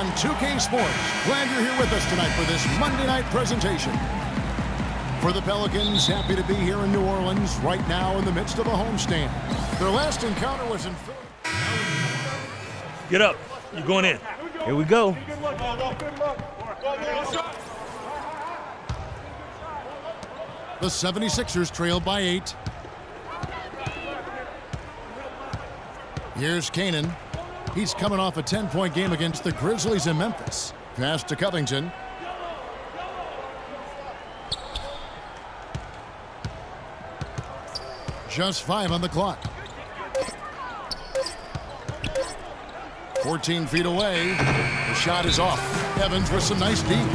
on 2K Sports. Glad you're here with us tonight for this Monday night presentation. For the Pelicans, happy to be here in New Orleans right now in the midst of a homestand. Their last encounter was in Philadelphia. Get up. You're going in. Here we go. The 76ers trail by 8. Here's Canaan. He's coming off a 10-point game against the Grizzlies in Memphis. Pass to Covington. Just 5 on the clock. 14 feet away. The shot is off. Evans with some nice deep.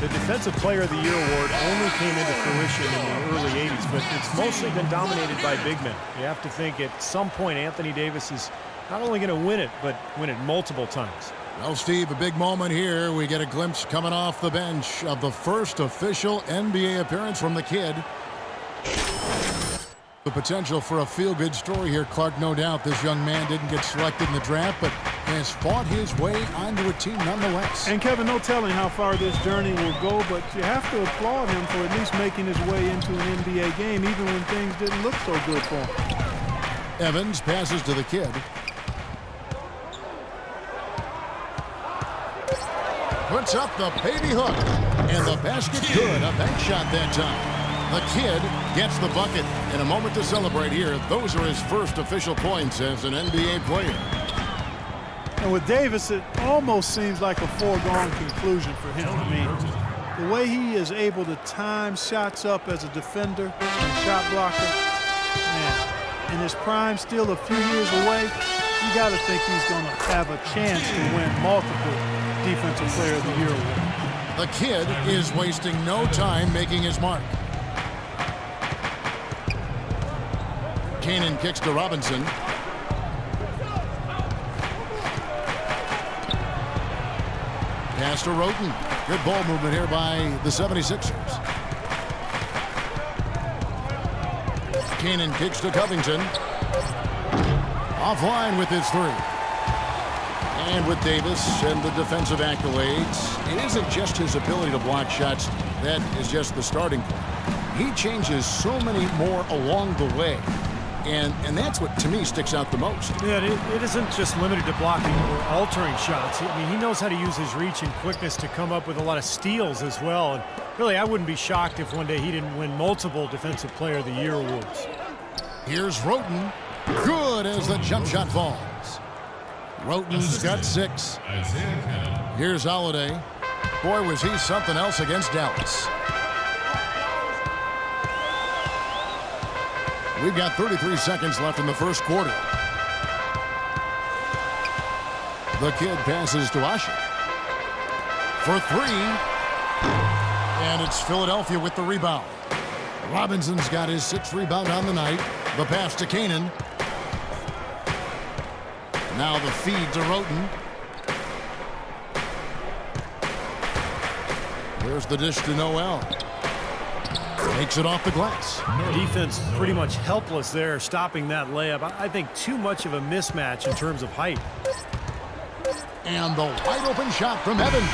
The Defensive Player of the Year award only came into fruition in the early 80s, but it's mostly been dominated by big men. You have to think at some point Anthony Davis is not only going to win it, but win it multiple times. Well, Steve, a big moment here. We get a glimpse coming off the bench of the first official NBA appearance from the kid. The potential for a feel-good story here, Clark, no doubt. This young man didn't get selected in the draft, but has fought his way onto a team nonetheless. And Kevin, no telling how far this journey will go, but you have to applaud him for at least making his way into an NBA game, even when things didn't look so good for him. Evans passes to the kid. Puts up the baby hook, and the basket good. A bank shot that time. The kid gets the bucket. In a moment to celebrate here. Those are his first official points as an NBA player. And with Davis, it almost seems like a foregone conclusion for him. I mean, the way he is able to time shots up as a defender and shot blocker, man, in his prime, still a few years away, you got to think he's going to have a chance to win multiple Defensive Player of the Year awards. The kid is wasting no time making his mark. Canaan kicks to Robinson. Pass to Roten. Good ball movement here by the 76ers. Canaan kicks to Covington. Offline with his three. And with Davis and the defensive accolades, it isn't just his ability to block shots. That is just the starting point. He changes so many more along the way. And that's what, to me, sticks out the most. Yeah, it isn't just limited to blocking or altering shots. I mean, he knows how to use his reach and quickness to come up with a lot of steals as well. And really, I wouldn't be shocked if one day he didn't win multiple Defensive Player of the Year awards. Here's Roten. Good as the jump shot falls. Roten's got 6. Here's Holiday. Boy, was he something else against Dallas. We've got 33 seconds left in the first quarter. The kid passes to Asher for 3. And it's Philadelphia with the rebound. Robinson's got his 6th rebound on the night. The pass to Canaan. Now the feed to Roten. There's the dish to Noel. Takes it off the glass. Defense pretty much helpless there, stopping that layup. I think too much of a mismatch in terms of height. And the wide open shot from Evans.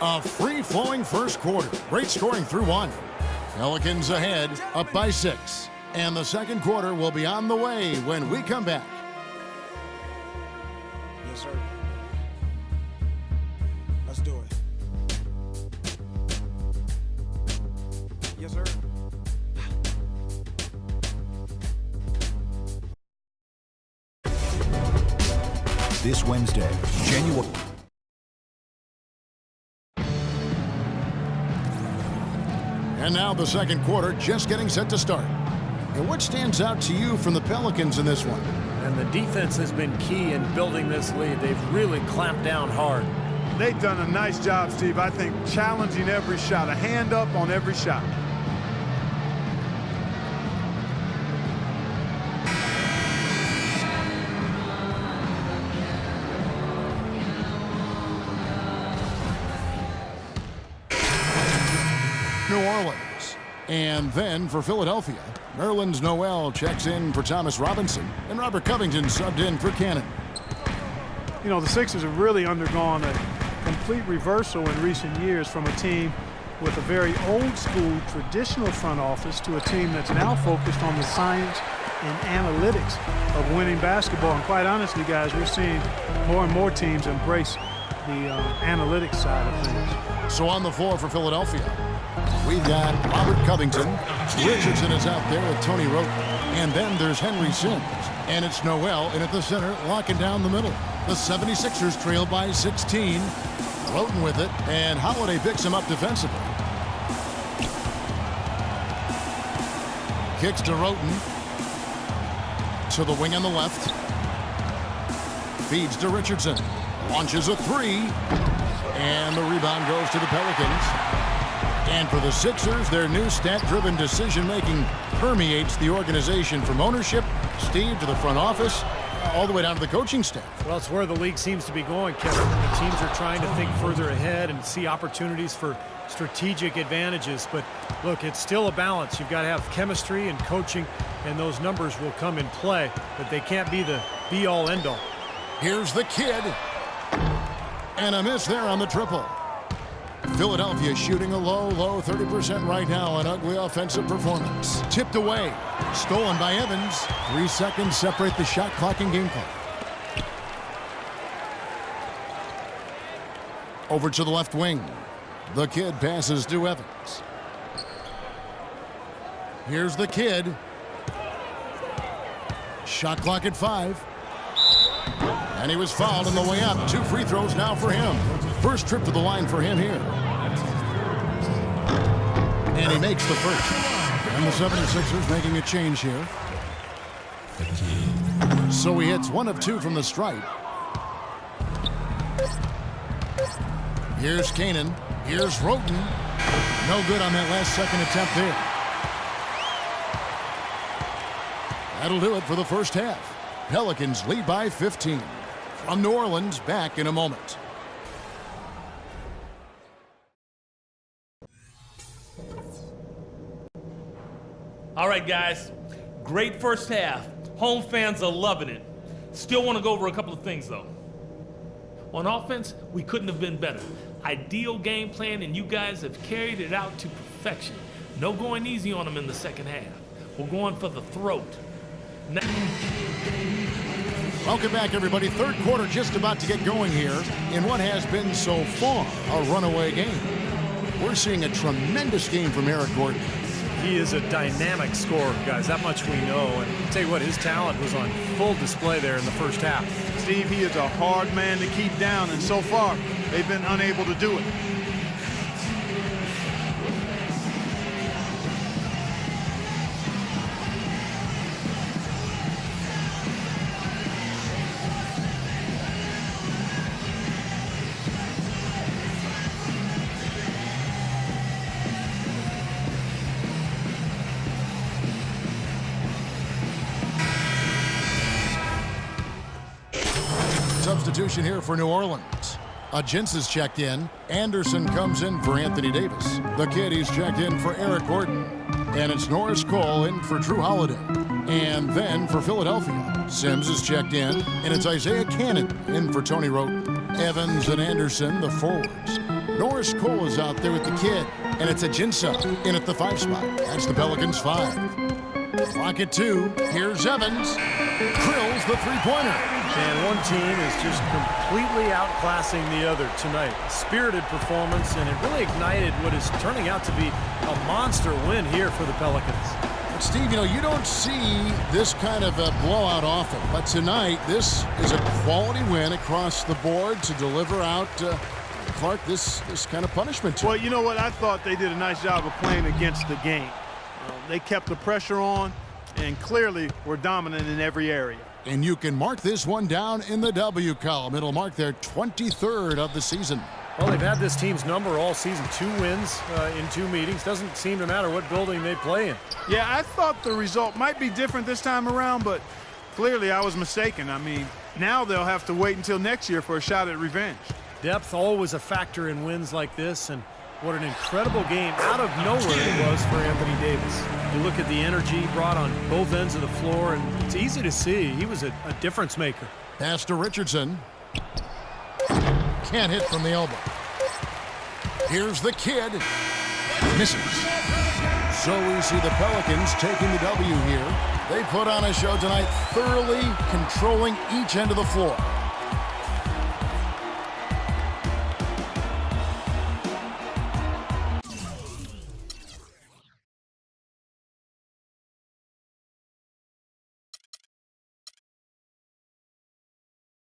A free-flowing first quarter. Great scoring through 1. Pelicans ahead, up by 6. And the second quarter will be on the way when we come back. Yes, sir. Let's do it. Yes, sir. This Wednesday, January. And now the second quarter just getting set to start. And what stands out to you from the Pelicans in this one? And the defense has been key in building this lead. They've really clamped down hard. They've done a nice job, Steve. I think challenging every shot, a hand up on every shot. New Orleans. And then for Philadelphia, Nerlens Noel checks in for Thomas Robinson, and Robert Covington subbed in for Cannon. You know, the Sixers have really undergone a complete reversal in recent years from a team with a very old-school, traditional front office to a team that's now focused on the science and analytics of winning basketball. And quite honestly, guys, we're seeing more and more teams embrace the analytics side of things. So on the floor for Philadelphia, we've got Robert Covington. Richardson is out there with Tony Wroten. And then there's Henry Sims. And it's Noel in at the center, locking down the middle. The 76ers trail by 16. Wroten with it, and Holiday picks him up defensively. Kicks to Wroten. To the wing on the left. Feeds to Richardson. Launches a three. And the rebound goes to the Pelicans. And for the Sixers, their new stat-driven decision-making permeates the organization from ownership, Steve, to the front office, all the way down to the coaching staff. Well, it's where the league seems to be going, Kevin. The teams are trying to think further ahead and see opportunities for strategic advantages. But look, it's still a balance. You've got to have chemistry and coaching, and those numbers will come in play. But they can't be the be-all, end-all. Here's the kid. And a miss there on the triple. Philadelphia shooting a low 30% right now. An ugly offensive performance. Tipped away. Stolen by Evans. 3 seconds separate the shot clock and game clock. Over to the left wing. The kid passes to Evans. Here's the kid. Shot clock at 5. And he was fouled on the way up. 2 free throws now for him. First trip to the line for him here. And he makes the first. And the 76ers making a change here. So he hits 1 of 2 from the stripe. Here's Canaan. Here's Wroten. No good on that last second attempt there. That'll do it for the first half. Pelicans lead by 15. From New Orleans, back in a moment. All right, guys. Great first half. Home fans are loving it. Still want to go over a couple of things, though. On offense, we couldn't have been better. Ideal game plan, and you guys have carried it out to perfection. No going easy on them in the second half. We're going for the throat. Welcome back, everybody. Third quarter just about to get going here in what has been so far a runaway game. We're seeing a tremendous game from Eric Gordon. He is a dynamic scorer, guys. That much we know. And I'll tell you what, his talent was on full display there in the first half. Steve, he is a hard man to keep down, and so far, they've been unable to do it. Substitution here for New Orleans. Agins is checked in. Anderson comes in for Anthony Davis. The kid, he's checked in for Eric Gordon. And it's Norris Cole in for Drew Holiday. And then for Philadelphia, Sims is checked in. And it's Isaiah Cannon in for Tony Wroten. Evans and Anderson, the forwards. Norris Cole is out there with the kid. And it's Agins in at the 5 spot. That's the Pelicans 5. Clock at 2. Here's Evans. Drills the three-pointer. And one team is just completely outclassing the other tonight. Spirited performance, and it really ignited what is turning out to be a monster win here for the Pelicans. But Steve, you know, you don't see this kind of a blowout often. But tonight, this is a quality win across the board to deliver out, Clark, this kind of punishment to Well, you know what? I thought they did a nice job of playing against the game. They kept the pressure on and clearly were dominant in every area. And you can mark this one down in the W column. It'll mark their 23rd of the season. Well, they've had this team's number all season. 2 wins in 2 meetings. Doesn't seem to matter what building they play in. Yeah, I thought the result might be different this time around, but clearly I was mistaken. I mean, now they'll have to wait until next year for a shot at revenge. Depth always a factor in wins like this, and What an incredible game out of nowhere it was for Anthony Davis. You look at the energy brought on both ends of the floor, and it's easy to see he was a difference maker. Pass to Richardson. Can't hit from the elbow. Here's the kid. Misses. So we see the Pelicans taking the W here. They put on a show tonight, thoroughly controlling each end of the floor.